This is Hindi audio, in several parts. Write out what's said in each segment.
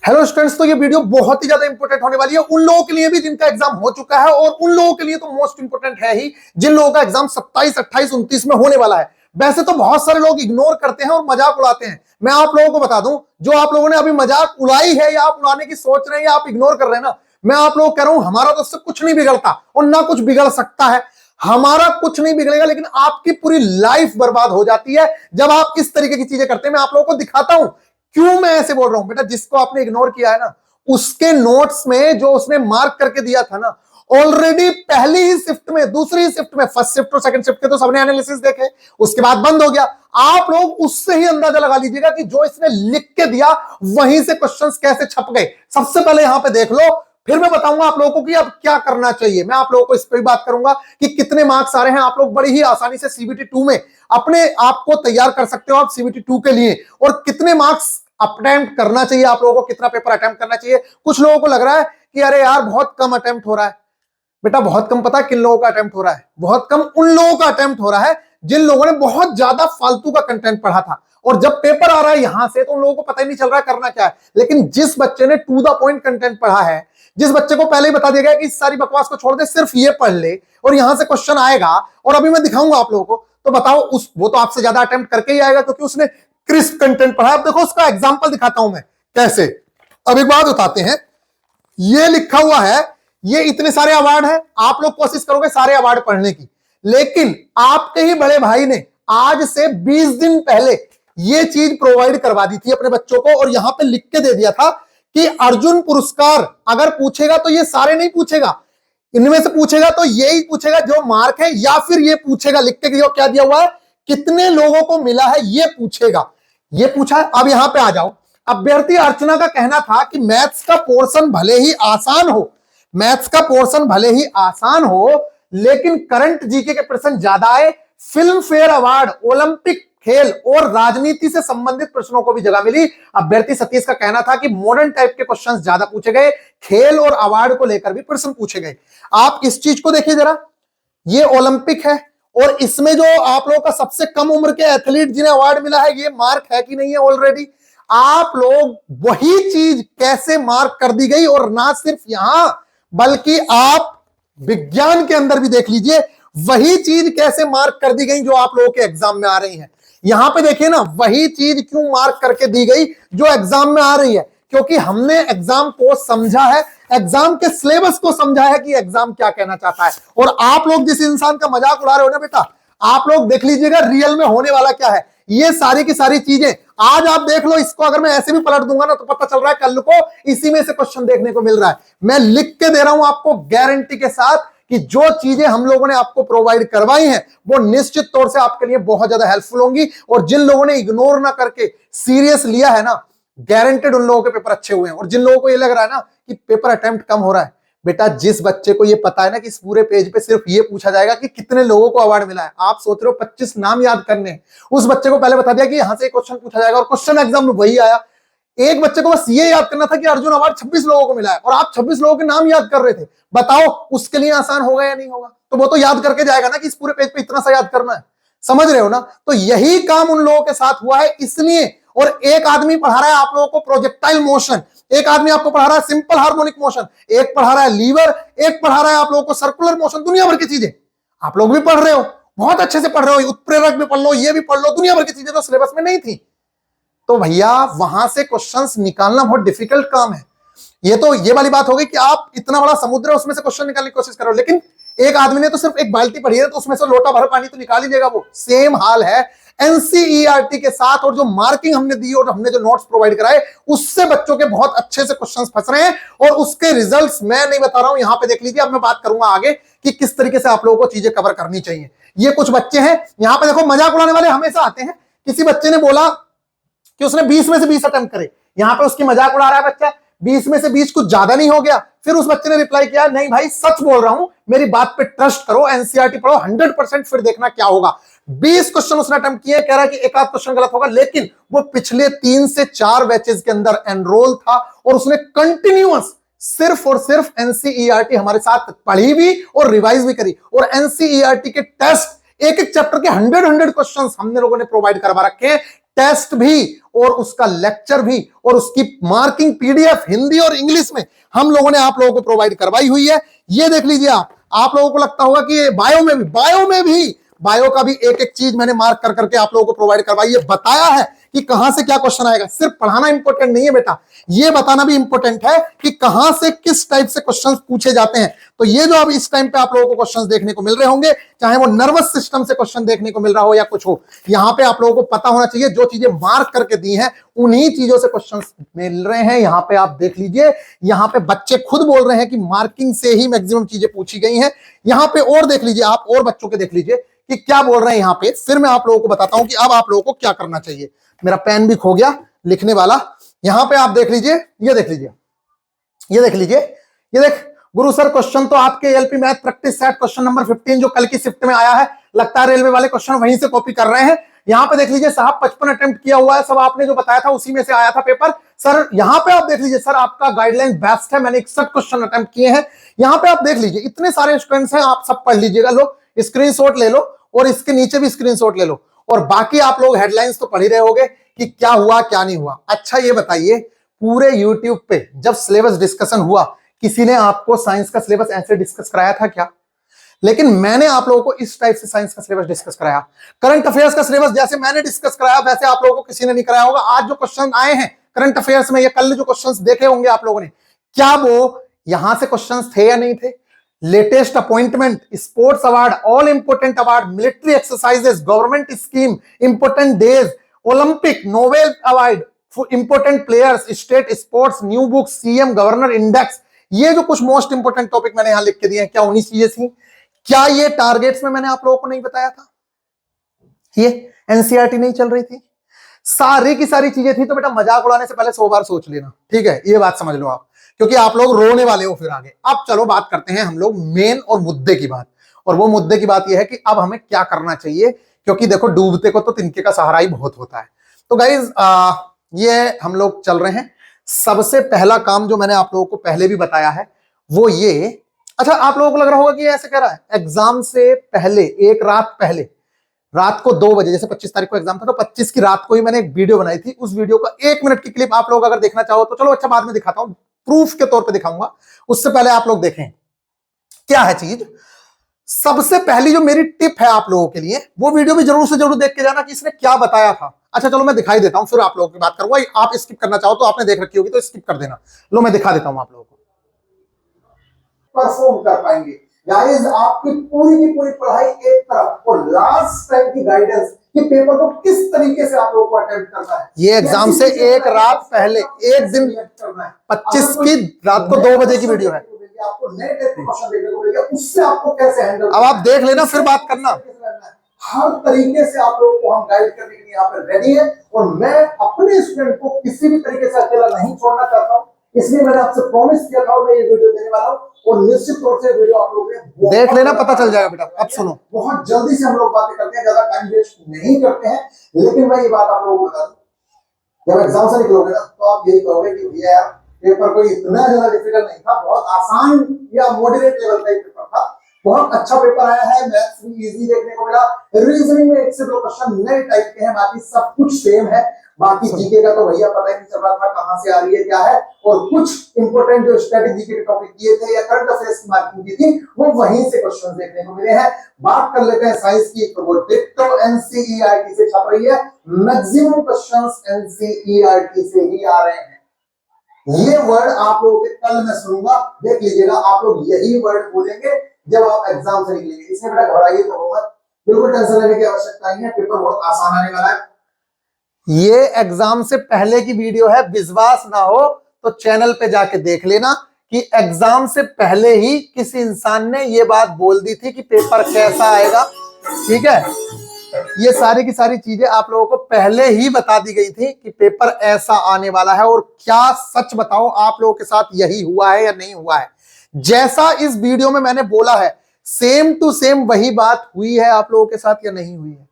हेलो स्टूडेंट्स, तो ये वीडियो बहुत ही ज्यादा इंपॉर्टेंट होने वाली है उन लोगों के लिए भी जिनका एग्जाम हो चुका है, और उन लोगों के लिए तो मोस्ट इंपॉर्टेंट है ही जिन लोगों का एग्जाम 27, 28, 29 में होने वाला है। वैसे तो बहुत सारे लोग इग्नोर करते हैं और मजाक उड़ाते हैं। मैं आप लोगों को बता दूं, जो आप लोगों ने अभी मजाक उड़ाई है या आप उड़ाने की सोच रहे हैं या आप इग्नोर कर रहे हैं ना, मैं आप लोगों को कह रहा हूं हमारा तो उससे कुछ नहीं बिगड़ता और ना कुछ बिगड़ सकता है। हमारा कुछ नहीं बिगड़ेगा, लेकिन आपकी पूरी लाइफ बर्बाद हो जाती है जब आप इस तरीके की चीजें करते हैं। मैं आप लोगों को दिखाता हूं क्यों मैं ऐसे बोल रहा हूं। बेटा, जिसको आपने इग्नोर किया है ना, उसके नोट्स में जो उसने मार्क करके दिया था ना, ऑलरेडी पहली ही शिफ्ट में, दूसरी ही शिफ्ट में, फर्स्ट शिफ्ट और सेकंड शिफ्ट के तो सबने एनालिसिस देखे, उसके बाद बंद हो गया। आप लोग उससे ही अंदाजा लगा लीजिएगा कि जो इसने लिख के दिया वहीं से क्वेश्चंस कैसे छप गए। सबसे पहले यहां पे देख लो, फिर मैं बताऊंगा आप लोगों को कि अब क्या करना चाहिए। मैं आप लोगों को इस पर भी बात करूंगा कि कितने मार्क्स आ रहे हैं। आप लोग बड़ी ही आसानी से सीबीटी 2 में अपने आप को तैयार कर सकते हो, आप सीबीटी 2 के लिए, और कितने मार्क्स अटेम्प्ट करना चाहिए आप लोगों को, कितना पेपर अटेम्प्ट करना चाहिए। कुछ लोगों को लग रहा है कि अरे यार बहुत कम अटेम्प्ट हो रहा है। बेटा, बहुत कम पता है किन लोगों का अटेम्प्ट हो रहा है? बहुत कम उन लोगों का अटेम्प्ट हो रहा है जिन लोगों ने बहुत ज्यादा फालतू का कंटेंट पढ़ा था, और जब पेपर आ रहा है यहां से तो उन लोगों को पता ही नहीं चल रहा है करना क्या है। लेकिन जिस बच्चे ने टू द पॉइंट कंटेंट पढ़ा है, जिस बच्चे को पहले ही बता दिया गया कि इस सारी बकवास को छोड़ दे, सिर्फ ये पढ़ ले और यहां से क्वेश्चन आएगा और अभी मैं दिखाऊंगा आप लोगों को, तो बताओ वो तो आपसे ज्यादा अटेम्प्ट करके ही आएगा क्योंकि उसने क्रिस्प कंटेंट पढ़ा। अब देखो उसका एग्जांपल दिखाता हूं मैं कैसे। अब एक बात बताते हैं, ये लिखा हुआ है, ये इतने सारे अवार्ड हैं, आप लोग कोशिश करोगे सारे अवार्ड पढ़ने की, लेकिन आपके ही बड़े भाई ने आज से 20 दिन पहले ये चीज प्रोवाइड करवा दी थी अपने बच्चों को, और यहां पे लिख के दे दिया था कि अर्जुन पुरस्कार अगर पूछेगा तो ये सारे नहीं पूछेगा, इनमें से पूछेगा तो यही पूछेगा जो मार्क है, या फिर ये पूछेगा, लिख के क्या दिया हुआ है, कितने लोगों को मिला है ये पूछेगा। ये पूछा है। अब यहां पे आ जाओ। अभ्यर्थी अर्चना का कहना था कि मैथ्स का पोर्शन भले ही आसान हो, मैथ्स का पोर्शन भले ही आसान हो, लेकिन करंट जीके के प्रश्न ज्यादा आए, फिल्म फेयर अवार्ड, ओलंपिक खेल और राजनीति से संबंधित प्रश्नों को भी जगह मिली। अभ्यर्थी सतीश का कहना था कि मॉडर्न टाइप के क्वेश्चंस ज्यादा पूछे गए, खेल और अवार्ड को लेकर भी प्रश्न पूछे गए। आप इस चीज को देखिए जरा, ये ओलंपिक है और इसमें जो आप लोगों का सबसे कम उम्र के एथलीट जिन्हें अवार्ड मिला है, ये मार्क है कि नहीं है ऑलरेडी? आप लोग वही चीज कैसे मार्क कर दी गई, और ना सिर्फ यहां बल्कि आप विज्ञान के अंदर भी देख लीजिए वही चीज कैसे मार्क कर दी गई जो आप लोगों के एग्जाम में आ रही है। यहां पे देखिए ना, वही चीज क्यों मार्क करके दी गई जो एग्जाम में आ रही है, क्योंकि हमने एग्जाम को समझा है, एग्जाम के सिलेबस को समझा है कि एग्जाम क्या कहना चाहता है। और आप लोग जिस इंसान का मजाक उड़ा रहे हो ना बेटा, आप लोग देख लीजिएगा रियल में होने वाला क्या है। ये सारी की सारी चीजें आज आप देख लो, इसको अगर मैं ऐसे भी पलट दूंगा ना तो पता चल रहा है कल को इसी में से क्वेश्चन देखने को मिल रहा है। मैं लिख के दे रहा हूं आपको गारंटी के साथ कि जो चीजें हम लोगों ने आपको प्रोवाइड करवाई हैं वो निश्चित तौर से आपके लिए बहुत ज्यादा हेल्पफुल होंगी। और जिन लोगों ने इग्नोर ना करके सीरियस लिया है ना, गारंटेड उन लोगों के पेपर अच्छे हुए हैं। और जिन लोगों को ये लग रहा है ना कि पेपर अटेम्प्ट कम हो रहा है, बेटा जिस बच्चे को ये पता है ना कि इस पूरे पेज पे सिर्फ ये पूछा जाएगा कि कितने लोगों को अवार्ड मिला है, आप सोच रहे हो 25 नाम याद करने हैं, उस बच्चे को पहले बता दिया कि यहां से क्वेश्चन पूछा जाएगा और क्वेश्चन एग्जाम में वही आया। एक बच्चे को बस ये याद करना था कि अर्जुन अवार्ड 26 लोगों को मिला है और आप 26 लोगों के नाम याद कर रहे थे। बताओ उसके लिए आसान होगा या नहीं होगा? तो वो तो याद करके जाएगा ना कि इस पूरे पेज पे इतना सा याद करना है। समझ रहे हो ना? तो यही काम उन लोगों के साथ हुआ है, इसलिए। और एक आदमी पढ़ा रहा है आप लोगों को प्रोजेक्टाइल मोशन, एक आदमी आपको पढ़ा रहा है सिंपल हार्मोनिक मोशन, एक पढ़ा रहा है लीवर, एक पढ़ा रहा है आप लोगों को सर्कुलर मोशन। दुनिया भर की चीजें आप लोग भी पढ़ रहे हो, बहुत अच्छे से पढ़ रहे हो, उत्प्रेरक भी पढ़ लो, ये भी पढ़ लो, दुनिया भर की चीजें जो सिलेबस में नहीं थी। तो भैया वहां से क्वेश्चंस निकालना बहुत डिफिकल्ट काम है। ये वाली बात हो गई कि आप इतना बड़ा समुद्र है उसमें से क्वेश्चन निकालने की कोशिश करो, लेकिन एक आदमी ने तो सिर्फ एक बाल्टी पढ़ी है तो उसमें से लोटा भर पानी तो निकाल ही लेगा वो। सेम हाल है एनसीईआरटी के साथ, और जो मार्किंग हमने दी और हमने जो नोट्स प्रोवाइड कराए उससे बच्चों के बहुत अच्छे से क्वेश्चंस फंस रहे हैं, और उसके रिजल्ट्स मैं नहीं बता रहा हूं, यहां पे देख लीजिए। अब मैं बात करूंगा आगे कि किस तरीके से आप लोगों को चीजें कवर करनी चाहिए। ये कुछ बच्चे हैं, यहां पे देखो मजाक उड़ाने वाले हमेशा आते हैं। किसी बच्चे ने बोला कि उसने 20 में से 20 अटेम्प्ट करे, यहां पे उसकी मजाक उड़ा रहा है बच्चा, 20 में से 20 कुछ ज्यादा नहीं हो गया? फिर उस बच्चे ने रिप्लाई किया, नहीं भाई सच बोल रहा हूं, मेरी बात पे ट्रस्ट करो, एनसीईआरटी पढ़ो 100%, फिर देखना क्या होगा। 20 क्वेश्चन उसने अटेम्प्ट किए, कह रहा है कि एक आध क्वेश्चन गलत होगा, लेकिन वो पिछले 3 से 4 बैचेस के अंदर एनरोल था और उसने कंटिन्यूअस सिर्फ और सिर्फ एनसीईआरटी हमारे साथ पढ़ी भी और रिवाइज भी करी। और एनसीईआरटी के टेस्ट एक एक चैप्टर के 100 क्वेश्चंस हमने लोगों ने प्रोवाइड करवा रखे हैं। टेस्ट भी और उसका लेक्चर भी और उसकी मार्किंग पीडीएफ हिंदी और इंग्लिश में हम लोगों ने आप लोगों को प्रोवाइड करवाई हुई है। ये देख लीजिए आप लोगों को लगता होगा कि बायो का भी एक एक चीज मैंने मार्क कर करके आप लोगों को प्रोवाइड करवाई है, बताया है कि कहां से क्या क्वेश्चन आएगा। सिर्फ पढ़ाना इंपॉर्टेंट नहीं है बेटा, ये बताना भी इंपॉर्टेंट है कि कहां से किस टाइप से क्वेश्चंस पूछे जाते हैं। तो ये जो अब इस टाइम पे आप लोगों को क्वेश्चंस देखने को मिल रहे होंगे, चाहे वो नर्वस सिस्टम से क्वेश्चन देखने को मिल रहा हो या कुछ हो, यहां पे आप लोगों को पता होना चाहिए जो चीजें मार्क करके दी हैं उन्हीं चीजों से क्वेश्चंस मिल रहे हैं। यहां पे आप देख लीजिए, यहां पे बच्चे खुद बोल रहे हैं कि मार्किंग से ही मैक्सिमम चीजें पूछी गई हैं। यहां पे और देख लीजिए, आप और बच्चों के देख लीजिए कि क्या बोल रहे हैं यहां पे। फिर मैं आप लोगों को बताता हूं कि अब आप लोगों को क्या करना चाहिए। मेरा पेन भी खो गया लिखने वाला। यहां पे आप देख लीजिए, ये देख लीजिए, ये देख लीजिए, ये देख गुरु सर क्वेश्चन तो आपके LP math practice set question number 15 जो कल की शिफ्ट में आया है, लगता है रेलवे वाले क्वेश्चन वहीं से कॉपी कर रहे हैं। यहां पे देख लीजिए साहब 55 अटेम्प्ट किया हुआ है, सब आपने जो बताया था उसी में से आया था पेपर। सर यहां पे आप देख लीजिए, सर आपका गाइडलाइन बेस्ट है, मैंने 61 क्वेश्चन अटेम्प्ट किए हैं। यहां पे आप देख लीजिए, इतने सारे स्टूडेंट्स हैं, आप सब पढ़ लीजिएगा, लो स्क्रीनशॉट ले लो और इसके नीचे भी स्क्रीनशॉट ले लो। और बाकी आप लोग हेडलाइंस तो पढ़ ही रहे होगे कि क्या हुआ क्या नहीं हुआ। अच्छा ये बताइए, पूरे यूट्यूब पे जब सिलेबस डिस्कशन हुआ, किसी ने आपको साइंस का सिलेबस ऐसे डिस्कस कराया था क्या? लेकिन मैंने आप लोगों को इस टाइप से साइंस का सिलेबस डिस्कस कराया। करंट अफेयर्स का सिलेबस जैसे मैंने डिस्कस कराया वैसे आप लोगों को किसी ने नहीं कराया होगा। आज जो क्वेश्चन आए हैं करंट अफेयर्स में, या कल जो क्वेश्चन देखे होंगे आप लोगों ने, क्या वो यहां से क्वेश्चन थे या नहीं थे? Latest appointment, sports award, all important award, military exercises, government scheme, important days, Olympic, Nobel award, important players, state sports, new book, CM governor index, ये जो कुछ मोस्ट इंपोर्टेंट टॉपिक मैंने यहां लिख के दिए हैं, क्या उन्हीं चीजें थी? क्या ये टारगेट्स में मैंने आप लोगों को नहीं बताया था? ये एनसीईआरटी नहीं चल रही थी? सारी की सारी चीजें थी। तो बेटा मजाक उड़ाने से पहले 100 बार सोच लेना, ठीक है? ये बात समझ लो आप, क्योंकि आप लोग रोने वाले हो फिर आगे। अब चलो बात करते हैं हम लोग मेन और मुद्दे की बात। और वो मुद्दे की बात यह है कि अब हमें क्या करना चाहिए, क्योंकि देखो डूबते को तो तिनके का सहारा ही बहुत होता है। तो गाइज ये हम लोग चल रहे हैं। सबसे पहला काम जो मैंने आप लोगों को पहले भी बताया है वो ये, अच्छा आप लोगों को लग रहा होगा कि ये ऐसे कह रहा है, एग्जाम से पहले एक रात पहले, रात को 2 बजे, जैसे 25 तारीख को एग्जाम था तो 25 की रात को ही मैंने एक वीडियो बनाई थी। उस वीडियो का 1 मिनट की क्लिप आप लोग अगर देखना चाहो तो चलो, अच्छा बाद में दिखाता हूं, प्रूफ के तौर पे दिखाऊंगा। उससे पहले आप लोग देखें क्या है चीज। सबसे पहली जो मेरी टिप है आप लोगों के लिए, वो वीडियो भी जरूर से जरूर देख के जाना कि इसने क्या बताया था। अच्छा चलो मैं दिखाई देता हूं, फिर आप लोगों की बात करूंगा। आप स्किप करना चाहो तो आपने देख रखी होगी तो स्किप कर देना। लो मैं दिखा देता हूं आप लोगों को, परफॉर्म कर पाएंगे गाइस। आपकी पूरी की पूरी पढ़ाई एक तरफ और लास्ट टाइम की गाइडेंस कि पेपर को किस तरीके से आप लोगों को अटेम्प्ट करना है। ये एग्जाम से एक रात पहले, एक दिन 25 की रात को 2 बजे की वीडियो है। आपको नए टाइप के क्वेश्चन देखने को मिलेगा, उससे आपको कैसे हैंडल, अब आप देख लेना फिर बात करना। हर तरीके से आप लोगों को हम गाइड करने के लिए यहाँ पे रेडी है। और मैं अपने स्टूडेंट को किसी भी तरीके से अकेला नहीं छोड़ना चाहता हूँ, इसलिए मैंने आपसे प्रॉमिस किया था मैं ये वीडियो देने वाला हूँ। और निश्चित तौर से वीडियो आप लोगों ने देख लेना, पता चल जाएगा बेटा। अब सुनो, बहुत जल्दी से हम लोग बातें करते हैं, ज्यादा टाइम वेस्ट नहीं करते हैं। लेकिन मैं ये बात आप लोगों को बता दूं, जब एग्जाम से निकलोगे ना तो आप यही कहोगे कि भैया पेपर कोई इतना ज्यादा डिफिकल्ट नहीं था, बहुत आसान या मॉडरेट लेवल का पेपर था, बहुत अच्छा पेपर आया है। मैथ्स भी इजी देखने को मिला, रीजनिंग में 1 से 2 क्वेश्चन नए टाइप के हैं, बाकी सब कुछ सेम है। बाकी जीके का तो भैया पता ही नहीं चल रहा था कहां से आ रही है क्या है। और कुछ इंपोर्टेंट जो स्ट्रेटेजी के टॉपिक दिए थे या करंट अफेयर्स की मार्किंग की थी, वो वहीं से क्वेश्चन देखने को मिले हैं। बात कर लेते हैं साइंस की, तो वो डिट्टो एनसीईआरटी से छप रही है। मैक्सिमम क्वेश्चंस एनसीईआरटी से ही आ रहे हैं। ये वर्ड आप लोगों के कल मैं सुनूंगा, देख लीजिएगा, आप लोग यही वर्ड बोलेंगे जब आप एग्जाम से निकलेंगे। इसमें बेटा घबराइए तो मत, बिल्कुल टेंशन लेने की आवश्यकता नहीं है, पेपर बहुत आसान आने वाला है। ये एग्जाम से पहले की वीडियो है, विश्वास ना हो तो चैनल पे जाके देख लेना कि एग्जाम से पहले ही किसी इंसान ने ये बात बोल दी थी कि पेपर कैसा आएगा। ठीक है, ये सारी की सारी चीजें आप लोगों को पहले ही बता दी गई थी कि पेपर ऐसा आने वाला है। और क्या सच बताओ आप लोगों के साथ यही हुआ है या नहीं हुआ है? जैसा इस वीडियो में मैंने बोला है सेम टू सेम वही बात हुई है आप लोगों के साथ या नहीं हुई है?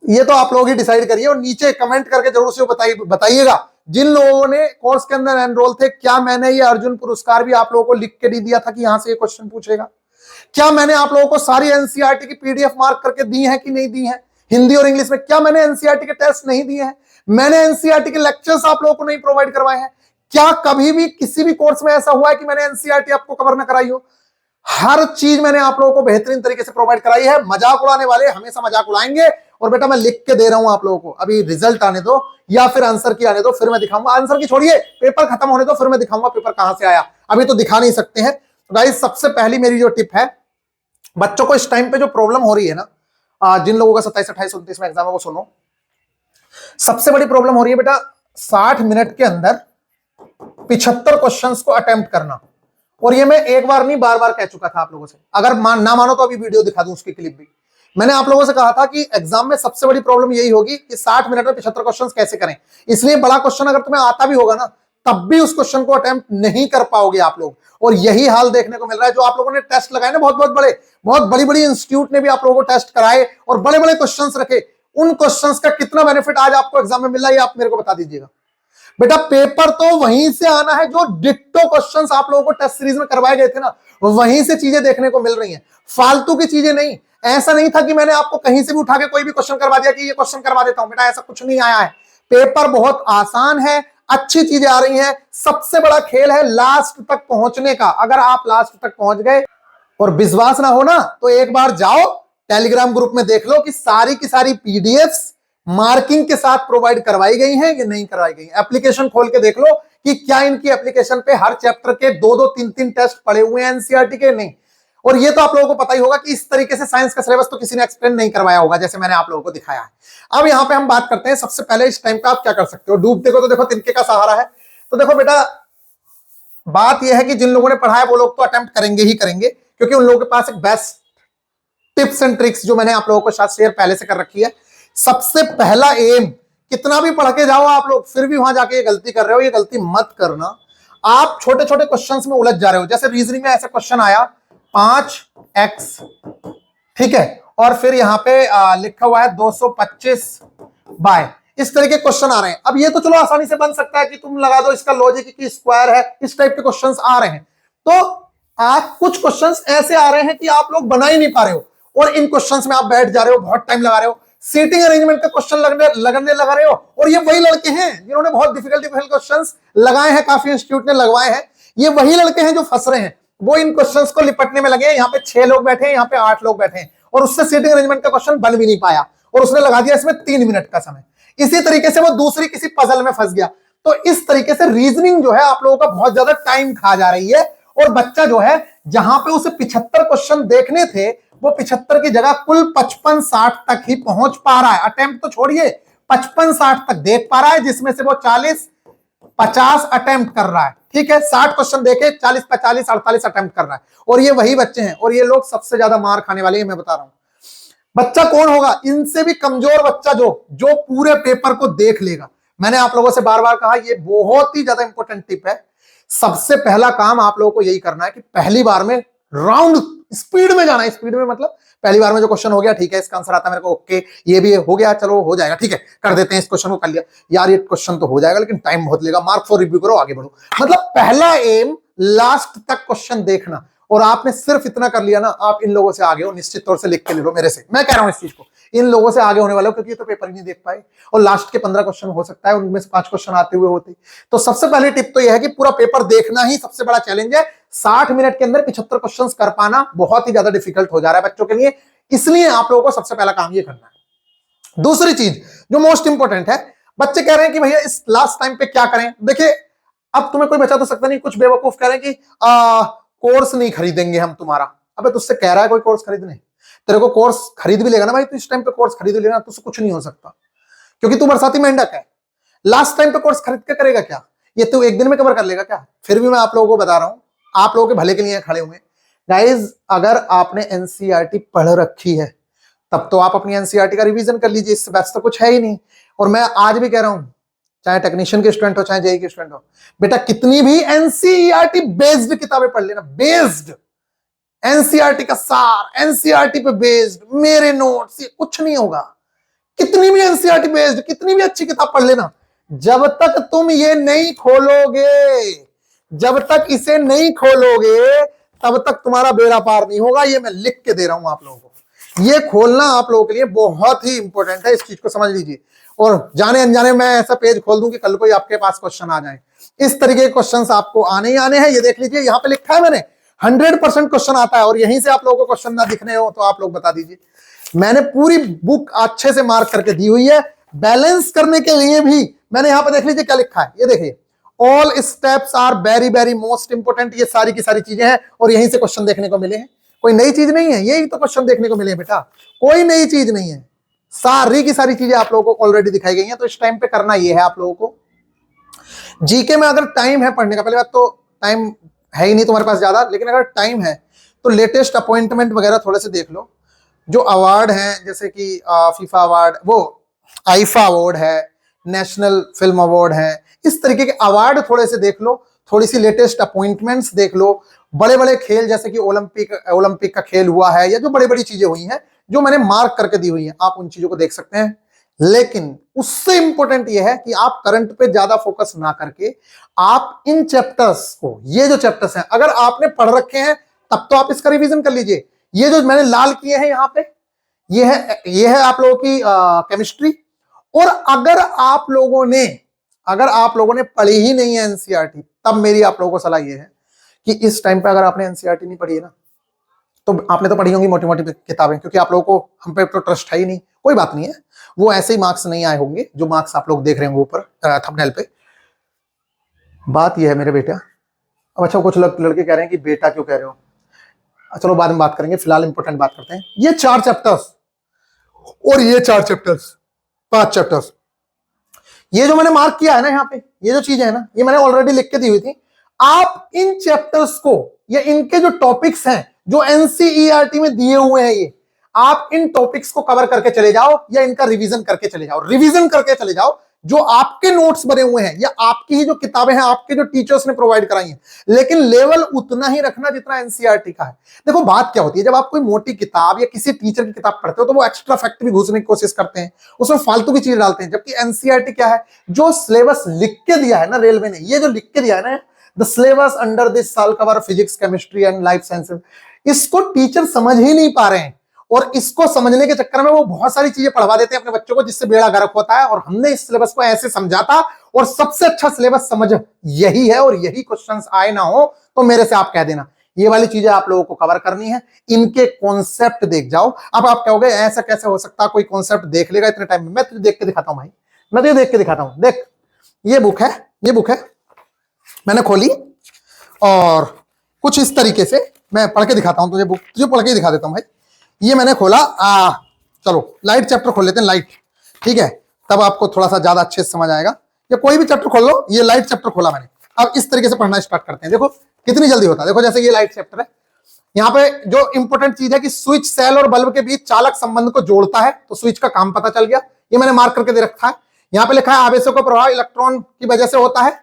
ये तो आप लोग ही डिसाइड करिए और नीचे कमेंट करके जरूर से बताइएगा। जिन लोगों ने कोर्स के अंदर एनरोल थे, क्या मैंने ये अर्जुन पुरस्कार भी आप लोगों को लिख के नहीं दिया था कि यहां से ये क्वेश्चन पूछेगा? क्या मैंने आप लोगों को सारी एनसीईआरटी की पीडीएफ मार्क करके दी है कि नहीं दी है? हिंदी और इंग्लिश में। क्या मैंने एनसीईआरटी के टेस्ट नहीं दिए हैं? मैंने एनसीईआरटी के लेक्चर्स आप लोगों को नहीं प्रोवाइड करवाए हैं? क्या कभी भी किसी भी कोर्स में ऐसा हुआ है कि मैंने एनसीईआरटी आपको कवर ना कराई हो? हर चीज मैंने आप लोगों को बेहतरीन तरीके से प्रोवाइड कराई है। मजाक उड़ाने वाले हमेशा मजाक उड़ाएंगे। और बेटा मैं लिख के दे रहा हूं आप लोगों को, अभी रिजल्ट आने दो या फिर आंसर की आने दो, फिर मैं दिखाऊंगा। आंसर की छोड़िए, पेपर खत्म होने दो, फिर मैं दिखाऊंगा पेपर कहां से आया। अभी तो दिखा नहीं सकते हैं। गाइस सबसे पहली मेरी जो टिप है, बच्चों को इस टाइम पे जो प्रॉब्लम हो रही है ना, जिन लोगों का 27, 28, 29 में एग्जाम है वो सुनो। सबसे बड़ी प्रॉब्लम हो रही है बेटा 60 मिनट के अंदर 75 क्वेश्चंस को अटेम्प्ट करना। और ये मैं एक बार नहीं बार बार कह चुका था आप लोगों से। अगर ना मानो तो अभी वीडियो दिखा दूं, उसकी क्लिप भी। मैंने आप लोगों से कहा था कि एग्जाम में सबसे बड़ी प्रॉब्लम यही होगी कि 60 मिनट में 75 क्वेश्चंस कैसे करें। इसलिए बड़ा क्वेश्चन अगर तुम्हें आता भी होगा ना, तब भी उस क्वेश्चन को अटेम्प्ट नहीं कर पाओगे आप लोग। और यही हाल देखने को मिल रहा है। जो आप लोगों ने टेस्ट लगाए ना, बहुत बड़ी बड़ी इंस्टीट्यूट ने भी आप लोगों को टेस्ट कराए और बड़े बड़े क्वेश्चंस रखे, उन क्वेश्चंस का कितना बेनिफिट आज आपको एग्जाम में मिल रहा है, आप मेरे को बता दीजिएगा। बेटा पेपर तो वहीं से आना है, जो डिट्टो क्वेश्चंस आप लोगों को टेस्ट सीरीज में करवाए गए थे ना, वहीं से चीजें देखने को मिल रही हैं, फालतू की चीजें नहीं। ऐसा नहीं था कि मैंने आपको कहीं से भी उठा के कोई भी क्वेश्चन करवा दिया कि ये क्वेश्चन करवा देता हूं। बेटा ऐसा कुछ नहीं आया है। पेपर बहुत आसान है, अच्छी चीजें आ रही हैं। सबसे बड़ा खेल है लास्ट तक पहुंचने का। अगर आप लास्ट तक पहुंच गए और विश्वास ना हो ना, तो एक बार जाओ टेलीग्राम ग्रुप में देख लो कि सारी की सारी पीडीएफ्स मार्किंग के साथ प्रोवाइड करवाई गई हैं या नहीं करवाई गई। एप्लीकेशन खोल के देख लो कि क्या इनकी एप्लीकेशन पे हर चैप्टर के 2-2, 3-3 टेस्ट पड़े हुए हैं एनसीईआरटी के, नहीं। और ये तो आप लोगों को पता ही होगा कि इस तरीके से साइंस का सिलेबस तो किसी ने एक्सप्लेन नहीं करवाया होगा जैसे मैंने आप लोगों को दिखाया है। अब यहां पे हम बात करते हैं, सबसे पहले इस टाइम पे आप क्या कर सकते हो। डूबते को तो देखो तिनके का सहारा है। तो देखो बेटा बात यह है कि जिन लोगों ने पढ़ा है वो लोग तो अटेम्प्ट करेंगे ही करेंगे, क्योंकि उन लोगों के पास एक बेस्ट टिप्स एंड ट्रिक्स जो मैंने आप लोगों को शायद शेयर पहले से कर रखी है। सबसे पहला एम, कितना भी पढ़ के जाओ आप लोग फिर भी वहां जाके ये गलती कर रहे हो, ये गलती मत करना। आप छोटे छोटे क्वेश्चंस में उलझ जा रहे हो। जैसे रीजनिंग में ऐसा क्वेश्चन आया 5x, ठीक है, और फिर यहां पे लिखा हुआ है 225 बाय, इस तरह के क्वेश्चन आ रहे हैं। अब ये तो चलो आसानी से बन सकता है कि तुम लगा दो इसका लॉजिक की स्क्वायर है, इस टाइप के क्वेश्चंस आ रहे हैं। तो आप कुछ क्वेश्चंस ऐसे आ रहे हैं कि आप लोग बना ही नहीं पा रहे हो, और इन क्वेश्चंस में आप बैठ जा रहे हो, बहुत टाइम लगा रहे हो। सीटिंग अरेंजमेंट का क्वेश्चन लगने लगा रहे हो, और ये वही लड़के हैं जिन्होंने बहुत डिफिकल्ट क्वेश्चंस लगाए हैं, काफी इंस्टीट्यूट ने लगवाए हैं। ये वही लड़के हैं जो फंस रहे हैं, वो इन क्वेश्चंस को लिपटने में लगे हैं। यहाँ पे 6 लोग बैठे हैं, यहाँ पे 8 लोग बैठे हैं, और उससे सीटिंग अरेंजमेंट का क्वेश्चन बन भी नहीं पाया, और उसने लगा दिया इसमें 3 मिनट का समय। इसी तरीके से वो दूसरी किसी पजल में फंस गया। तो इस तरीके से रीजनिंग जो है आप लोगों का बहुत ज्यादा टाइम खा जा रही है, और बच्चा जो है जहां पे उसे 75 क्वेश्चन देखने थे, वो 75 की जगह कुल 55-60 तक ही पहुंच पा रहा है। अटेम्प्ट तो छोड़िए, 55-60 तक देख पा रहा है, जिसमें से वो 40-50 अटेम्प्ट कर रहा है। ठीक है, 60 क्वेश्चन देखे, 40-45-48 अटेम्प्ट कर रहा है। और ये वही बच्चे हैं, और ये लोग सबसे ज्यादा मार खाने वाले हैं, मैं बता रहा हूं। बच्चा कौन होगा? इनसे भी कमजोर बच्चा जो पूरे पेपर को देख लेगा। मैंने आप लोगों से बार बार कहा, ये बहुत ही ज्यादा इंपॉर्टेंट टिप है। सबसे पहला काम आप लोगों को यही करना है कि पहली बार में राउंड स्पीड में जाना है। स्पीड में मतलब पहली बार में जो क्वेश्चन हो गया, ठीक है, इसका आंसर आता है मेरे को, ओके, ये भी हो गया, चलो हो जाएगा, ठीक है, कर देते हैं, इस क्वेश्चन को कर लिया। यार ये क्वेश्चन तो हो जाएगा लेकिन टाइम बहुत लेगा, मार्क फॉर रिव्यू करो, आगे बढ़ो। मतलब पहला एम लास्ट तक क्वेश्चन देखना, और आपने सिर्फ इतना कर लिया ना, आप इन लोगों से आगे हो। निश्चित तौर से लिख के ले लो मेरे से, मैं कह रहा हूं इस चीज को, इन लोगों से आगे होने वाले हो, क्योंकि ये तो पेपर ही नहीं देख पाए, और लास्ट के 15 क्वेश्चन हो सकता है उनमें से 5 क्वेश्चन आते हुए होते। तो सबसे पहली टिप तो यह है कि पूरा पेपर देखना ही सबसे बड़ा चैलेंज है। 60 मिनट के अंदर 75 क्वेश्चन कर पाना बहुत ही ज्यादा डिफिकल्ट हो जा रहा है बच्चों के लिए, इसलिए आप लोगों को सबसे पहला काम ये करना है। दूसरी चीज जो मोस्ट इंपॉर्टेंट है, बच्चे कह रहे हैं कि भैया इस लास्ट टाइम पे क्या करें। देखिए, अब तुम्हें कोई बचा तो सकता नहीं, कुछ बेवकूफ कह रहे हैं कि कोर्स नहीं खरीदेंगे हम तुम्हारा। अबे तुझसे कह रहा है कोई कोर्स खरीदने? तेरे को कोर्स खरीद भी लेगा ना भाई, तो इस टाइम पे कोर्स खरीद लेना, तुझसे कुछ नहीं हो सकता, क्योंकि तू बरसाती मेंढक है। लास्ट टाइम पे कोर्स खरीद के करेगा क्या? ये तू एक दिन में कवर कर लेगा क्या? फिर भी मैं आप लोगों को बता रहा हूं, आप लोगों के भले के लिए खड़े हुए गाइज। अगर आपने एनसीईआरटी पढ़ रखी है तब तो आप अपनी एनसीईआरटी का रिवीजन कर लीजिए, इससे बेस्ट तो कुछ है ही नहीं। और मैं आज भी कह रहा हूं, चाहे टेक्नीशियन के स्टूडेंट हो चाहे जेईई के स्टूडेंट हो, बेटा कितनी भी एनसीईआरटी बेस्ड किताबें पढ़ लेना, बेस्ड, एनसीईआरटी का सार, एनसीईआरटी पे बेस्ड, मेरे नोट्स, ये कुछ नहीं होगा। कितनी भी एनसीईआरटी बेस्ड, कितनी भी अच्छी किताब पढ़ लेना, जब तक तुम ये नहीं खोलोगे, जब तक इसे नहीं खोलोगे, तब तक तुम्हारा बेड़ा पार नहीं होगा। ये मैं लिख के दे रहा हूं आप लोगों को। ये खोलना आप लोगों के लिए बहुत ही इंपॉर्टेंट है, इस चीज को समझ लीजिए। और जाने अनजाने मैं ऐसा पेज खोल दूं कि कल को ही आपके पास क्वेश्चन आ जाए, इस तरीके के क्वेश्चन आपको आने ही आने हैं। ये देख लीजिए, यहाँ पे लिखा है मैंने 100% क्वेश्चन आता है, और यहीं से आप लोगों को क्वेश्चन ना दिखने हो तो आप लोग बता दीजिए। मैंने पूरी बुक अच्छे से मार्क करके दी हुई है। बैलेंस करने के लिए भी मैंने यहां पर देख लीजिए क्या लिखा है, ये देखिए, all steps are very very most important. ये सारी की सारी चीजें हैं और यहीं से क्वेश्चन देखने को मिले हैं, कोई नई चीज नहीं है, यही तो क्वेश्चन देखने को मिले हैं बेटा, कोई नई चीज नहीं है। सारी की सारी चीजें आप लोगों को ऑलरेडी दिखाई गई हैं। तो इस टाइम पे करना ये है आप लोगों को, जीके में अगर टाइम है पढ़ने का, पहले बात तो टाइम है ही नहीं तुम्हारे पास ज्यादा, लेकिन अगर टाइम है तो लेटेस्ट अपॉइंटमेंट वगैरह थोड़े से देख लो। जो अवार्ड हैं जैसे कि फीफा अवार्ड, वो आईफा अवार्ड है, नेशनल फिल्म अवार्ड है, इस तरीके के अवार्ड थोड़े से देख लो, थोड़ी सी लेटेस्ट अपॉइंटमेंट्स देख लो। बड़े बड़े खेल जैसे कि ओलंपिक का खेल हुआ है, या जो बड़ी बड़ी चीजें हुई हैं जो मैंने मार्क करके दी हुई हैं, आप उन चीजों को देख सकते हैं। लेकिन उससे इंपॉर्टेंट यह है कि आप करंट पे ज्यादा फोकस ना करके आप इन चैप्टर्स को, ये जो चैप्टर्स हैं अगर आपने पढ़ रखे हैं तब तो आप इसका रिवीजन कर लीजिए। ये जो मैंने लाल किए हैं यहां पे, ये है आप लोगों की केमिस्ट्री। और अगर आप लोगों ने पढ़ी ही नहीं है एनसीईआरटी, तब मेरी आप लोगों को सलाह ये है कि इस टाइम पे अगर आपने एनसीईआरटी नहीं पढ़ी है ना, तो आपने तो पढ़ी होंगी मोटी मोटी किताबें, क्योंकि आप लोगों को हम पे तो ट्रस्ट है ही नहीं। कोई बात नहीं है, वो ऐसे ही मार्क्स नहीं आए होंगे जो मार्क्स आप लोग देख रहे होंगे ऊपर थंबनेल पे। बात ये है मेरे बेटा, अब अच्छा कुछ लड़के कह रहे हैं कि बेटा क्यों कह रहे हो, चलो बाद में बात करेंगे, फिलहाल इंपॉर्टेंट बात करते हैं। ये 4 चैप्टर्स और ये 4 चैप्टर्स, 5 चैप्टर्स, ये जो मैंने मार्क किया है ना यहाँ पे, ये जो चीजें है ना, ये मैंने ऑलरेडी लिख के दी हुई थी। आप इन चैप्टर्स को या इनके जो टॉपिक्स हैं जो एनसीईआरटी में दिए हुए हैं, ये आप इन टॉपिक्स को कवर करके चले जाओ या इनका रिवीजन करके चले जाओ, रिवीजन करके चले जाओ। जो आपके नोट्स बने हुए हैं या आपकी ही जो किताबें हैं आपके जो टीचर्स ने प्रोवाइड कराई हैं, लेकिन लेवल उतना ही रखना जितना एनसीईआरटी का है। देखो बात क्या होती है, जब आप कोई मोटी किताब या किसी टीचर की किताब पढ़ते हो तो वो एक्स्ट्रा फैक्ट भी घुसने की कोशिश करते हैं, उसमें फालतू की चीज डालते हैं। जबकि एनसीईआरटी क्या है, जो सिलेबस लिख के दिया है ना रेलवे ने, ये जो लिख के दिया है ना, द सिलेबस अंडर दिस साल cover physics chemistry and life sciences, इसको टीचर समझ ही नहीं पा रहे हैं। और इसको समझने के चक्कर में वो बहुत सारी चीजें पढ़वा देते हैं अपने बच्चों को, जिससे बेड़ा गर्क होता है। और हमने इस सिलेबस को ऐसे समझा था, और सबसे अच्छा सिलेबस समझ यही है, और यही क्वेश्चंस आए ना हो तो मेरे से आप कह देना। ये वाली चीजें आप लोगों को कवर करनी है, इनके कॉन्सेप्ट देख जाओ। अब आप कहोगे ऐसा कैसे हो सकता है, कोई कॉन्सेप्ट देख लेगा इतने टाइम में? मैं तुझे देख के दिखाता हूं भाई, मैं तुझे देख के दिखाता हूं। देख, ये बुक है, मैंने खोली और कुछ इस तरीके से मैं पढ़ के दिखाता हूं तुझे, बुक तुझे पढ़ के दिखा देता हूं भाई। ये मैंने खोला, चलो लाइट चैप्टर खोल लेते हैं, लाइट, ठीक है, तब आपको थोड़ा सा ज्यादा अच्छे से समझ आएगा। या कोई भी चैप्टर खोल लो, ये लाइट चैप्टर खोला मैंने। अब इस तरीके से पढ़ना स्टार्ट करते हैं। देखो कितनी जल्दी होता है, देखो जैसे ये लाइट चैप्टर है, यहाँ पे जो इंपॉर्टेंट चीज है कि स्विच सेल और बल्ब के बीच चालक संबंध को जोड़ता है, तो स्विच का काम पता चल गया, ये मैंने मार्क करके दे रखा है। यहाँ पे लिखा है आवेशों का प्रभाव इलेक्ट्रॉन की वजह से होता है,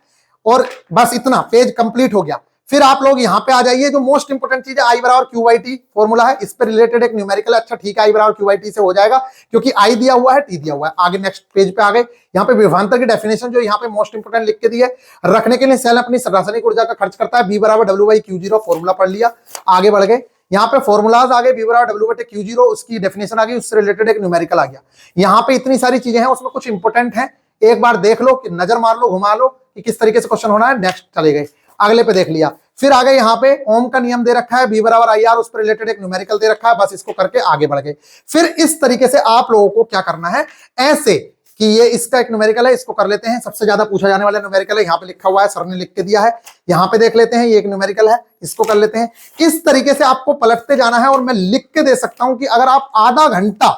और बस इतना, पेज कंप्लीट हो गया। फिर आप लोग यहाँ पे आ जाइए, जो मोस्ट इंपोर्टेंट चीज है, आई बराबर क्यू बाई टी फॉर्मूला है, इस पे रिलेटेड एक न्यूमेरिकल है। अच्छा ठीक है, आई बराबर क्यू बाई टी से हो जाएगा, क्योंकि आई दिया हुआ है, टी दिया हुआ है। आगे नेक्स्ट पेज पे आ गए, यहाँ पे विभवांतर की डेफिनेशन जो यहाँ पे मोस्ट इंपोर्टेंट लिख के दी है, रखने के लिए सेल अपनी रासायनिक ऊर्जा का खर्च करता है, बी बराबर W by Q zero, formula पढ़ लिया, आगे बढ़ गए। यहाँ पे फॉर्मुलाज आ गए, बी बराबर डब्ल्यू बटे क्यू जीरो, उसकी डेफिनेशन आ गई, उससे रिलेटेड एक न्यूमेरिकल आ गया। यहाँ पे इतनी सारी चीजें हैं, उसमें कुछ इंपोर्टेंट है, एक बार देख लो, कि नजर मार लो, घुमा लो कि किस तरीके से क्वेश्चन होना है। नेक्स्ट चले गए, अगले पे देख लिया। फिर आगे यहाँ पे ओम का नियम दे रखा है, बी बराबर आई आर, उस पर रिलेटेड एक न्यूमेरिकल दे रखा है, बस इसको करके आगे बढ़ गए। फिर इस तरीके से आप लोगों को क्या करना है, ऐसे कि ये इसका एक न्यूमेरिकल है, इसको कर लेते हैं। सबसे ज्यादा पूछा जाने वाला न्यूमेरिकल है, यहाँ पे लिखा हुआ है, सर ने लिख के दिया है, यहाँ पे देख लेते हैं, ये एक न्यूमेरिकल है, इसको कर लेते हैं। इस तरीके से आपको पलटते जाना है, और मैं लिख के दे सकता हूं कि अगर आप आधा घंटा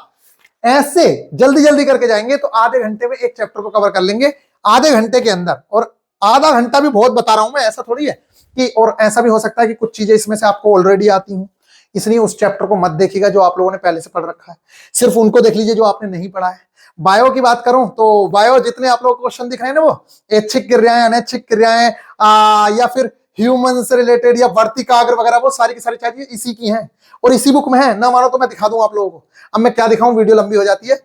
ऐसे जल्दी जल्दी करके जाएंगे तो आधे घंटे में एक चैप्टर को कवर कर लेंगे, आधे घंटे के अंदर। और आधा घंटा भी बहुत बता रहा हूं मैं, ऐसा थोड़ी है कि, और ऐसा भी हो सकता है कि कुछ चीजें इसमें से आपको ऑलरेडी आती हूं, इसलिए उस चैप्टर को मत देखिएगा जो आप लोगों ने पहले से पढ़ रखा है, सिर्फ उनको देख लीजिए जो आपने नहीं पढ़ा है। बायो की बात करूं तो बायो जितने आप लोगों को क्वेश्चन दिख रहे हैं ना, वो ऐच्छिक क्रियाएं, अनैच्छिक क्रियाएं, या फिर ह्यूमन से रिलेटेड या वर्तिकाग्र वगैरह, वो सारी की सारी चीजें इसी की हैं और इसी बुक में है। ना मानो तो मैं दिखा दूं आप लोगों को, अब मैं क्या दिखाऊं, वीडियो लंबी हो जाती है,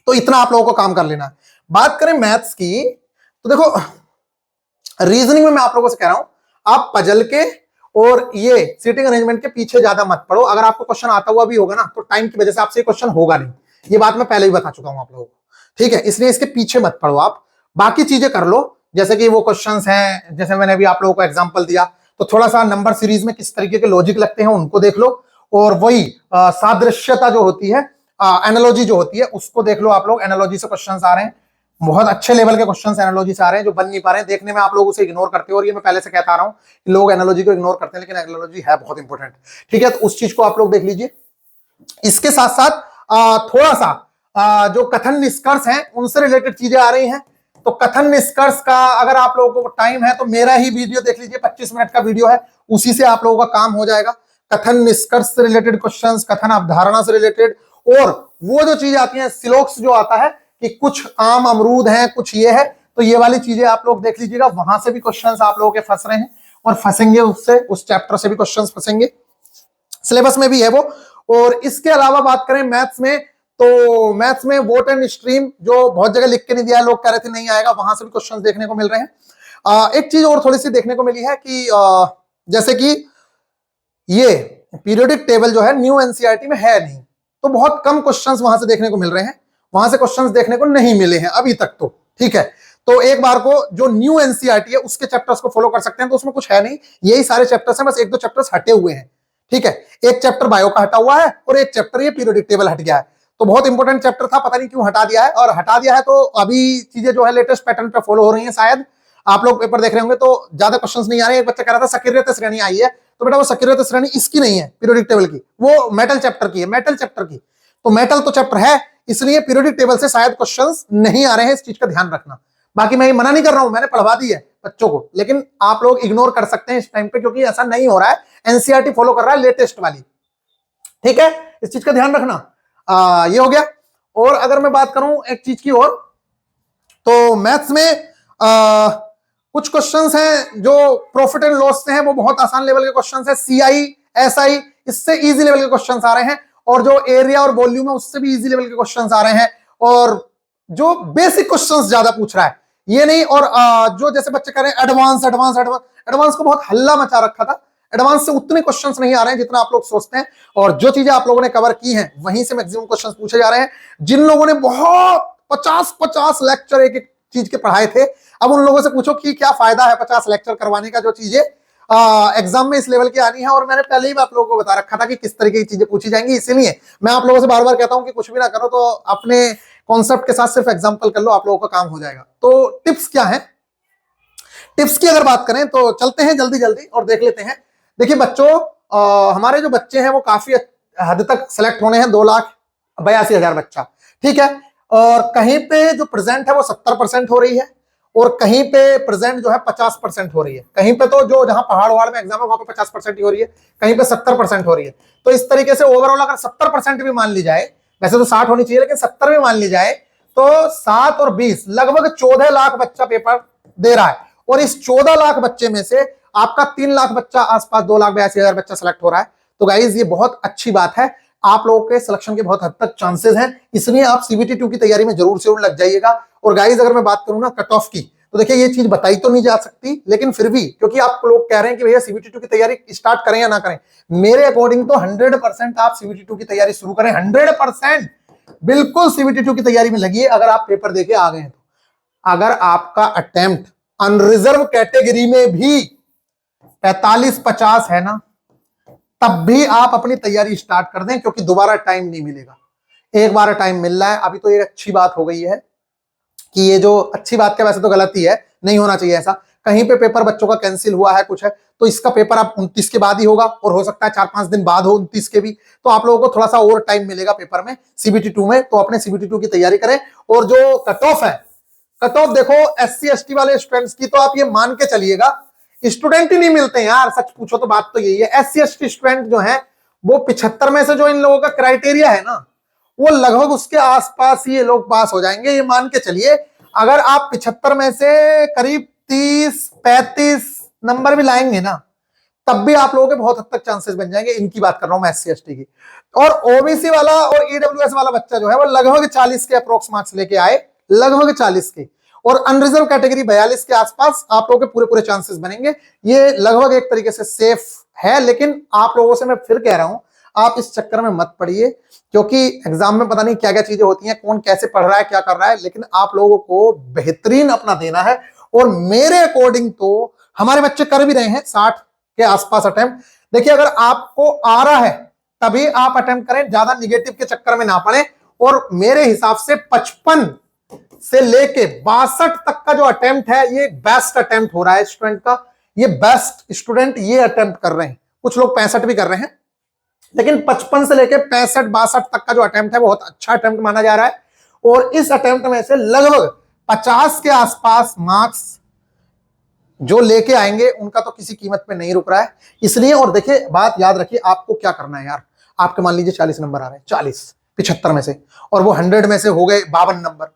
तो इतना आप लोगों को काम कर लेना है। बात करें मैथ्स की, तो देखो रीजनिंग में मैं आप लोगों से कह रहा हूं, आप पजल के और ये सीटिंग अरेंजमेंट के पीछे ज्यादा मत पढ़ो। अगर आपको क्वेश्चन आता हुआ भी होगा ना तो टाइम की वजह से आपसे क्वेश्चन होगा नहीं, ये बात मैं पहले ही बता चुका हूं आप लोगों को, ठीक है। इसलिए इसके पीछे मत पढ़ो आप, बाकी चीजें कर लो। जैसे कि वो क्वेश्चंस हैं, जैसे मैंने अभी आप लोगों को एग्जांपल दिया, तो थोड़ा सा नंबर सीरीज में किस तरीके के लॉजिक लगते हैं उनको देख लो, और वही सादृश्यता जो होती है, एनालॉजी जो होती है उसको देख लो आप लोग। एनालॉजी से क्वेश्चंस आ रहे हैं, बहुत अच्छे लेवल के क्वेश्चंस एनालॉजी से आ रहे हैं, जो बन नहीं पा रहे हैं, देखने में आप लोग उसे इग्नोर करते हो, और ये मैं पहले से कहता आ रहा हूं कि लोग एनालॉजी को इग्नोर करते हैं, लेकिन एनालॉजी है बहुत इंपॉर्टेंट, ठीक है। तो उस चीज को आप लोग देख लीजिए। इसके साथ साथ थोड़ा सा जो कथन निष्कर्ष हैं उनसे रिलेटेड चीजें आ रही हैं। तो कथन निष्कर्ष का अगर आप लोगों को टाइम है तो मेरा ही वीडियो देख लीजिए, 25 मिनट का वीडियो है, उसी से आप लोगों का काम हो जाएगा। कथन निष्कर्ष से रिलेटेड क्वेश्चंस, कथन अवधारणा से रिलेटेड, और वो जो चीजें आती हैं सिलोक्स जो आता है कि कुछ आम अमरूद हैं, कुछ ये है, तो ये वाली चीजें आप लोग देख लीजिएगा। वहां से भी क्वेश्चंस आप लोगों के फंस रहे हैं और फंसेंगे, उससे उस चैप्टर से भी क्वेश्चंस फंसेंगे, सिलेबस में भी है वो। और इसके अलावा बात करें मैथ्स में, तो मैथ्स में वोट एंड स्ट्रीम जो बहुत जगह लिख के नहीं दिया है, लोग कह रहे थे नहीं आएगा, वहां से भी क्वेश्चंस देखने को मिल रहे हैं। एक चीज और थोड़ी सी देखने को मिली है कि जैसे कि ये पीरियोडिक टेबल जो है न्यू एनसीईआरटी में है नहीं, तो बहुत कम क्वेश्चंस वहां से देखने को मिल रहे हैं, वहां से क्वेश्चंस देखने को नहीं मिले हैं अभी तक, तो ठीक है। तो एक बार को जो न्यू एनसीईआरटी है उसके चैप्टर्स को फॉलो कर सकते हैं, तो उसमें कुछ है नहीं, यही सारे चैप्टर्स हैं, बस एक दो चैप्टर्स हटे हुए हैं, ठीक है। एक चैप्टर बायो का हटा हुआ है और एक चैप्टर ये पीरियोडिक टेबल हट गया है, तो बहुत इंपॉर्टेंट चैप्टर था, पता नहीं क्यों हटा दिया है, और हटा दिया है तो अभी चीजें जो है लेटेस्ट पैटर्न पे फॉलो हो रही है। शायद आप लोग पेपर देख रहे होंगे तो ज्यादा क्वेश्चंस नहीं आ रहे हैं। एक बच्चा कह रहा था सक्रियत श्रेणी आई है, तो बेटा वो सक्रियत श्रेणी इसकी नहीं है पीरियोडिक टेबल की, वो मेटल चैप्टर की है, मेटल चैप्टर की। तो मेटल तो चैप्टर है, इसलिए पीरियोडिक टेबल से शायद क्वेश्चंस नहीं आ रहे हैं, इस चीज का ध्यान रखना। बाकी मैं ये मना नहीं कर रहा हूं, मैंने पढ़वा दी है बच्चों को, लेकिन आप लोग इग्नोर कर सकते हैं इस टाइम पे, क्योंकि ऐसा नहीं हो रहा है, एनसीईआरटी फॉलो कर रहा है लेटेस्ट वाली, ठीक है। इस चीज का ध्यान रखना। ये हो गया। और अगर मैं बात करूं एक चीज की और, तो मैथ्स में कुछ क्वेश्चंस हैं जो प्रॉफिट एंड लॉस से हैं, वो बहुत आसान लेवल के क्वेश्चंस हैं। सीआई एसआई इससे इजी लेवल के क्वेश्चंस आ रहे हैं, और जो एरिया और वॉल्यूम है उससे भी इजी लेवल के क्वेश्चंस आ रहे हैं, और जो बेसिक क्वेश्चंस ज्यादा पूछ रहा है ये नहीं। और जो जैसे बच्चे कह रहे हैं एडवांस एडवांस एडवांस, एडवांस को बहुत हल्ला मचा रखा था, एडवांस से उतने क्वेश्चंस नहीं आ रहे हैं जितना आप लोग सोचते हैं, और जो चीजें आप लोगों ने कवर की हैं वहीं से मैक्सिमम क्वेश्चंस पूछे जा रहे हैं। जिन लोगों ने बहुत 50-50 लेक्चर एक एक चीज के पढ़ाए थे, अब उन लोगों से पूछो कि क्या फायदा है 50 लेक्चर करवाने का, जो चीजें एग्जाम में इस लेवल की आनी है। और मैंने पहले ही आप लोगों को बता रखा था कि किस तरीके की चीजें पूछी जाएंगी, इसीलिए मैं आप लोगों से बार बार कहता हूं कि कुछ भी ना करो तो अपने कॉन्सेप्ट के साथ सिर्फ एग्जाम्पल कर लो, आप लोगों का काम हो जाएगा। तो टिप्स क्या है, टिप्स की अगर बात करें तो चलते हैं जल्दी जल्दी और देख लेते हैं। देखिए बच्चों, हमारे जो बच्चे हैं वो काफी हद तक सेलेक्ट होने हैं, 2,82,000 बच्चा, ठीक है। और कहीं पे जो प्रेजेंट है वो 70% हो रही है, और कहीं पे प्रेजेंट जो है 50% हो रही है। कहीं पे तो जो जहां पहाड़ वहाड़ में एग्जाम है वहां पे 50% ही हो रही है, कहीं पे 70% हो रही है। तो इस तरीके से ओवरऑल अगर 70% भी मान ली जाए, वैसे तो 60 होनी चाहिए लेकिन 70 भी मान ली जाए, तो 7 और 20 लगभग 14 लाख बच्चा पेपर दे रहा है। और इस 14 लाख बच्चे में से आपका 3 लाख बच्चा, आसपास 2,82,000 बच्चा सेलेक्ट हो रहा है। तो गाइज ये बहुत अच्छी बात है, आप लोगों के सिलेक्शन के बहुत हद तक चांसेस हैं, इसलिए आप सीबीटी 2 की तैयारी में जरूर से लग जाइएगा। और गाइज अगर मैं बात करूं ना कट ऑफ की, तो देखिए ये चीज बताई तो नहीं जा सकती, लेकिन फिर भी क्योंकि आप लोग कह रहे हैं कि भैया सीबीटी 2 की तैयारी स्टार्ट करें या ना करें, मेरे अकॉर्डिंग तो 100% आप सीबीटी 2 की तैयारी शुरू करें, 100% बिल्कुल सीबीटी 2 की तैयारी में लगिए। अगर आप पेपर देके आ गए हैं तो अगर आपका अटेम्प्ट अनरिजर्व कैटेगरी में भी 45-50 है ना, तब भी आप अपनी तैयारी स्टार्ट कर दें, क्योंकि दोबारा टाइम नहीं मिलेगा, एक बार टाइम मिल रहा है। अभी तो ये अच्छी बात हो गई है कि ये जो अच्छी बात है, वैसे तो गलत ही है, नहीं होना चाहिए ऐसा। कहीं पे पेपर बच्चों का कैंसिल हुआ है कुछ है, तो इसका पेपर अब 29 के बाद ही होगा, और हो सकता है 4-5 दिन बाद हो 29 के भी, तो आप लोगों को थोड़ा सा और टाइम मिलेगा पेपर में सीबीटी 2 में। तो अपने सीबीटी 2 की तैयारी करें। और जो कट ऑफ है, कट ऑफ देखो SC ST वाले स्टूडेंट्स की, तो आप ये मान के चलिएगा स्टूडेंट ही नहीं मिलते हैं यार, सच पूछो तो बात तो यही है। SC ST स्टूडेंट जो है वो 75 में से जो इन लोगों का क्राइटेरिया है ना, वो लगभग उसके आसपास ही ये लोग पास हो जाएंगे, ये मान के चलिए। अगर आप 75 में से करीब 30-35 नंबर भी लाएंगे ना, तब भी आप लोगों के बहुत हद तक चांसेस बन जाएंगे। इनकी बात कर रहा हूं मैं SC ST की। और ओबीसी वाला और EWS वाला बच्चा जो है वो लगभग 40 के अप्रोक्स मार्क्स लेके आए, लगभग 40 के। और अनरिजर्व कैटेगरी 42 के आसपास आप लोगों के पूरे पूरे चांसेस बनेंगे। ये लगभग एक तरीके से सेफ है, लेकिन आप लोगों से मैं फिर कह रहा हूं, आप इस चक्कर में मत पड़िए, क्योंकि एग्जाम में पता नहीं क्या क्या चीजें होती हैं, कौन कैसे पढ़ रहा है, क्या कर रहा है, लेकिन आप लोगों को बेहतरीन अपना देना है। और मेरे अकॉर्डिंग तो हमारे बच्चे कर भी रहे हैं 60 के आसपास अटेम्प्ट। देखिए, अगर आपको आ रहा है तभी आप अटेम्प्ट करें, ज्यादा निगेटिव के चक्कर में ना पड़े। और मेरे हिसाब से 55 से लेके 62 तक का जो अटेम्प्ट है, ये बेस्ट अटेम्प्ट हो रहा है स्टूडेंट का। ये बेस्ट स्टूडेंट ये अटेम्प्ट कर रहे हैं, कुछ लोग 65 भी कर रहे हैं, लेकिन 55 से लेके 65-62 तक का जो अटेम्प्ट है बहुत अच्छा अटेम्प्ट माना जा रहा है। और इस अटेम्प्ट में से लगभग 50 के आसपास मार्क्स जो लेके आएंगे उनका तो किसी कीमत पे नहीं रुक रहा है। इसलिए, और देखिए बात याद रखिए, आपको क्या करना है यार, आपके मान लीजिए 40 नंबर आ रहे हैं, 40 75 में से, और वो 100 में से हो गए 52 नंबर,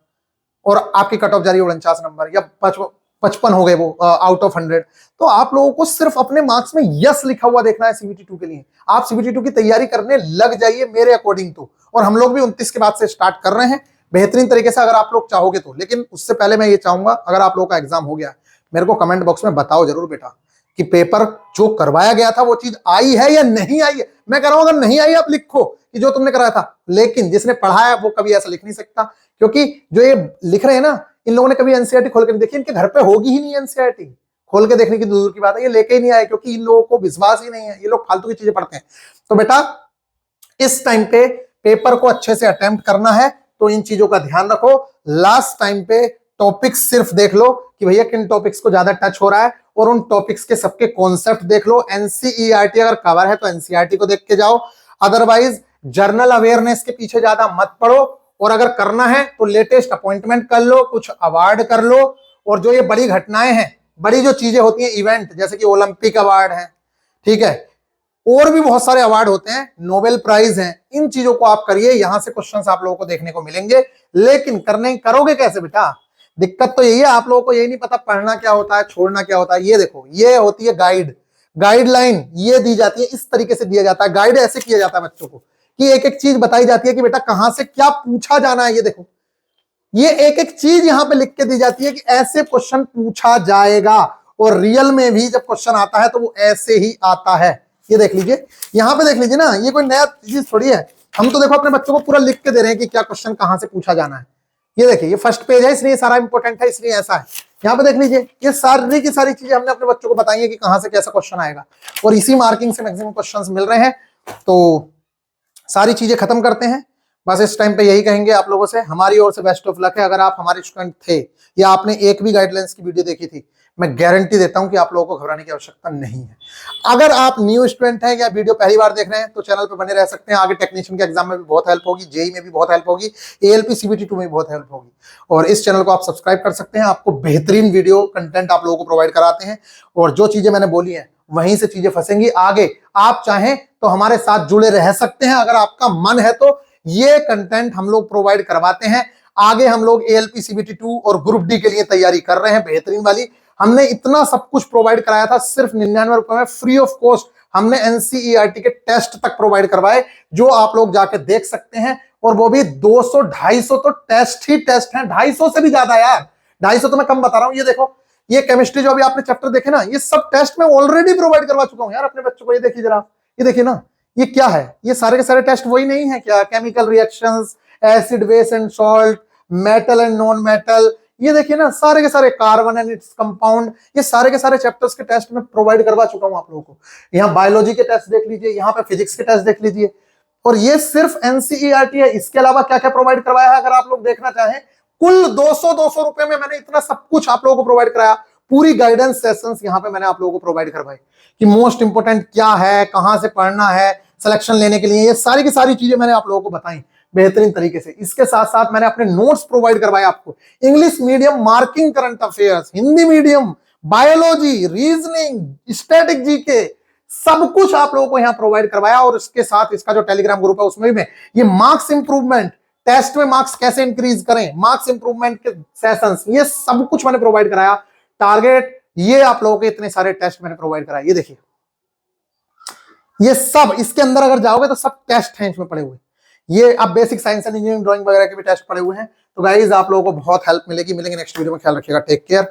और आपकी कट ऑफ जा रही है 49 नंबर या 55 हो गए वो आउट ऑफ 100, तो आप लोगों को सिर्फ अपने मार्क्स में यस लिखा हुआ देखना है सीबीटी 2 के लिए। आप सीबीटी 2 की तैयारी करने लग जाइए मेरे अकॉर्डिंग तो। और हम लोग भी 29 के बाद से स्टार्ट कर रहे हैं बेहतरीन तरीके से, अगर आप लोग चाहोगे तो। लेकिन उससे पहले मैं ये चाहूंगा, अगर आप लोगों का एग्जाम हो गया, मेरे को कमेंट बॉक्स में बताओ जरूर बेटा कि पेपर जो करवाया गया था वो चीज आई है या नहीं आई है। मैं कह रहा हूं अगर नहीं आई आप लिखो कि जो तुमने कराया था, लेकिन जिसने पढ़ा है वो कभी ऐसा लिख नहीं सकता, क्योंकि जो ये लिख रहे हैं ना, इन लोगों ने कभी एनसीईआरटी खोल के नहीं देखी, इनके घर पे होगी ही नहीं एनसीईआरटी, खोल के देखने की दूर की बात है, ये लेके ही नहीं आए, क्योंकि इन लोगों को विश्वास ही नहीं है, ये लोग फालतू की चीजें पढ़ते हैं। तो बेटा इस टाइम पे पेपर को अच्छे से अटेम्प्ट करना है, तो इन चीजों का ध्यान रखो। लास्ट टाइम पे टॉपिक्स सिर्फ देख लो कि भैया किन टॉपिक्स को ज्यादा टच हो रहा है, और उन टॉपिक्स के सबके कॉन्सेप्ट देख लो। एनसीईआरटी अगर कवर है तो एनसीईआरटी को देख के जाओ, अदरवाइज जर्नल अवेयरनेस के पीछे ज्यादा मत पढ़ो। और अगर करना है तो लेटेस्ट अपॉइंटमेंट कर लो, कुछ अवार्ड कर लो, और जो ये बड़ी घटनाएं हैं, बड़ी जो चीजें होती हैं इवेंट, जैसे कि ओलंपिक अवार्ड है, ठीक है, और भी बहुत सारे अवार्ड होते हैं, नोबेल प्राइज हैं, इन चीजों को आप करिए, यहां से क्वेश्चंस आप लोगों को देखने को मिलेंगे। लेकिन करोगे कैसे बेटा? दिक्कत तो यही है, आप लोगों को यही नहीं पता पढ़ना क्या होता है, छोड़ना क्या होता है। ये देखो, ये होती है गाइडलाइन, ये दी जाती है, इस तरीके से दिया जाता है, गाइड ऐसे किया जाता है बच्चों को कि एक एक चीज बताई जाती है कि बेटा कहां से क्या पूछा जाना है। ये देखो, ये एक एक चीज यहां पे लिख के दी जाती है कि ऐसे क्वेश्चन पूछा जाएगा, और रियल में भी जब क्वेश्चन आता है तो वो ऐसे ही आता है। ये देख लीजिए, यहां पे देख लीजिए ना, ये कोई नया चीज थोड़ी है, हम तो देखो अपने बच्चों को पूरा लिख के दे रहे हैं कि क्या क्वेश्चन कहां से पूछा जाना है। ये देखिए, ये फर्स्ट पेज है, इसलिए सारा इंपॉर्टेंट है, इसलिए ऐसा है। यहाँ पे देख लीजिए, ये सारी की सारी चीजें हमने अपने बच्चों को बताई है कि कहां से कैसा क्वेश्चन आएगा, और इसी मार्किंग से मैक्सिमम क्वेश्चंस मिल रहे हैं। तो सारी चीजें खत्म करते हैं। बस इस टाइम पे यही कहेंगे आप लोगों से, हमारी ओर से बेस्ट ऑफ लक है। अगर आप हमारे स्टूडेंट थे या आपने एक भी गाइडलाइंस की वीडियो देखी थी, मैं गारंटी देता हूं कि आप लोगों को घबराने की आवश्यकता नहीं है। अगर आप न्यू स्टूडेंट हैं या वीडियो पहली बार देख रहे हैं तो चैनल पे बने रह सकते हैं, आगे टेक्नीशियन के एग्जाम में भी बहुत हेल्प होगी, जेई में भी बहुत हेल्प होगी, एएलपी सीबीटी 2 में भी बहुत हेल्प होगी। और इस चैनल को आप सब्सक्राइब कर सकते हैं, आपको बेहतरीन वीडियो कंटेंट आप लोगों को प्रोवाइड कराते हैं, और जो चीजें मैंने बोली हैं वहीं से चीजें फंसेंगी। आगे आप चाहें तो हमारे साथ जुड़े रह सकते हैं, अगर आपका मन है तो। ये कंटेंट हम लोग प्रोवाइड करवाते हैं। आगे हम लोग एएलपी सीबीटी 2 और ग्रुप डी के लिए तैयारी कर रहे हैं बेहतरीन वाली। हमने इतना सब कुछ प्रोवाइड कराया था सिर्फ 99 रुपए में, फ्री ऑफ कॉस्ट। हमने एनसीईआरटी के टेस्ट तक प्रोवाइड करवाए, जो आप लोग जाके देख सकते हैं, और वो भी 200-250 तो टेस्ट ही टेस्ट हैं, 250 से भी ज्यादा यार, 250 तो मैं कम बता रहा हूं। ये देखो, ये केमिस्ट्री जो अभी आपने चैप्टर देखे ना, ये सब टेस्ट मैं ऑलरेडी प्रोवाइड करवा चुका हूं यार अपने बच्चों को। ये देखिए जरा, ये देखिए ना, ये क्या है, ये सारे के सारे टेस्ट वही नहीं है क्या? Chemical reactions, acid base and salt, metal and non metal, ये देखिए ना, सारे के सारे कार्बन एंड इट्स कंपाउंड, ये सारे के सारे चैप्टर्स के टेस्ट में प्रोवाइड करवा चुका हूं आप लोगों को। यहाँ बायोलॉजी के टेस्ट देख लीजिए, यहाँ पे फिजिक्स के टेस्ट देख लीजिए, और ये सिर्फ एनसीईआरटी है। इसके अलावा क्या क्या प्रोवाइड करवाया है अगर आप लोग देखना चाहें, कुल 200 रुपए में मैंने इतना सब कुछ आप लोगों को प्रोवाइड कराया। पूरी गाइडेंस सेशंस यहाँ पे मैंने आप लोगों को प्रोवाइड करवाई कि मोस्ट इंपोर्टेंट क्या है, कहां से पढ़ना है सिलेक्शन लेने के लिए, ये सारी की सारी चीजें मैंने आप लोगों को बताई बेहतरीन तरीके से। इसके साथ साथ मैंने अपने नोट्स प्रोवाइड करवाए आपको, English medium marking current affairs, Hindi medium biology, reasoning, static GK, सब कुछ आप लोगों को यहाँ प्रोवाइड करवाया। और इसके साथ इसका जो टेलीग्राम ग्रुप है उसमें भी ये मार्क्स इंप्रूवमेंट, टेस्ट में मार्क्स कैसे इंक्रीज करें, मार्क्स इंप्रूवमेंट के सेशंस, ये सब कुछ मैंने प्रोवाइड कराया। टारगेट, ये आप लोगों के इतने सारे टेस्ट मैंने प्रोवाइड कराए, ये देखिए, ये सब इसके अंदर अगर जाओगे तो सब टेस्ट हैं इसमें पड़े हुए। ये आप basic science and engineering drawing वगैरह के भी टेस्ट पड़े हुए हैं। तो गाइज आप लोगों को बहुत हेल्प मिलेगी। मिलेंगे नेक्स्ट वीडियो में, ख्याल रखिएगा, टेक केयर।